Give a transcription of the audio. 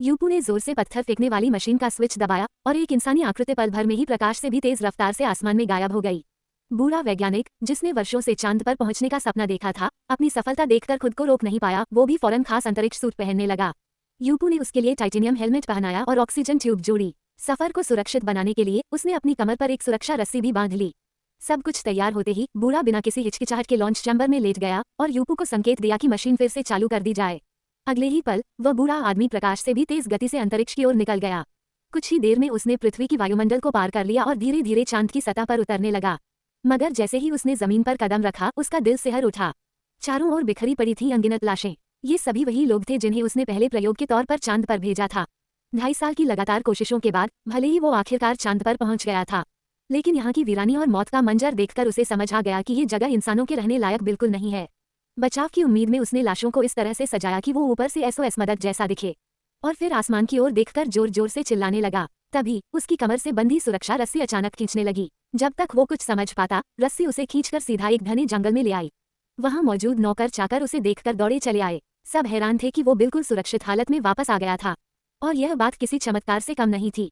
यूपू ने जोर से पत्थर फेंकने वाली मशीन का स्विच दबाया और एक इंसानी आकृति पल भर में ही प्रकाश से भी तेज रफ्तार से आसमान में गायब हो गई। बूढ़ा वैज्ञानिक, जिसने वर्षों से चांद पर पहुंचने का सपना देखा था, अपनी सफलता देखकर खुद को रोक नहीं पाया। वो भी फौरन खास अंतरिक्ष सूट पहनने लगा। यूपू ने उसके लिए टाइटेनियम हेलमेट पहनाया और ऑक्सीजन ट्यूब जोड़ी। सफर को सुरक्षित बनाने के लिए उसने अपनी कमर पर एक सुरक्षा रस्सी भी बांध ली। सब कुछ तैयार होते ही बूढ़ा बिना किसी हिचकिचाहट के लॉन्च चैम्बर में लेट गया और यूपू को संकेत दिया कि मशीन फिर से चालू कर दी जाए। अगले ही पल वह बूढ़ा आदमी प्रकाश से भी तेज गति से अंतरिक्ष की ओर निकल गया। कुछ ही देर में उसने पृथ्वी की वायुमंडल को पार कर लिया और धीरे धीरे चांद की सतह पर उतरने लगा। मगर जैसे ही उसने जमीन पर कदम रखा, उसका दिल सिहर उठा। चारों ओर बिखरी पड़ी थी अनगिनत लाशें। ये सभी वही लोग थे जिन्हें उसने पहले प्रयोग के तौर पर चांद पर भेजा था। 2.5 साल की लगातार कोशिशों के बाद भले ही वो आखिरकार चांद पर पहुंच गया था, लेकिन यहाँ की वीरानी और मौत का मंजर देखकर उसे समझ आ गया कि ये जगह इंसानों के रहने लायक बिल्कुल नहीं है। बचाव की उम्मीद में उसने लाशों को इस तरह से सजाया कि वो ऊपर से एसओएस मदद जैसा दिखे, और फिर आसमान की ओर देखकर जोर जोर से चिल्लाने लगा। तभी उसकी कमर से बंधी सुरक्षा रस्सी अचानक खींचने लगी। जब तक वो कुछ समझ पाता, रस्सी उसे खींचकर सीधा एक घने जंगल में ले आई। वहां मौजूद नौकर चाकर उसे देखकर दौड़े चले आए। सब हैरान थे कि वो बिल्कुल सुरक्षित हालत में वापस आ गया था, और यह बात किसी चमत्कार से कम नहीं थी।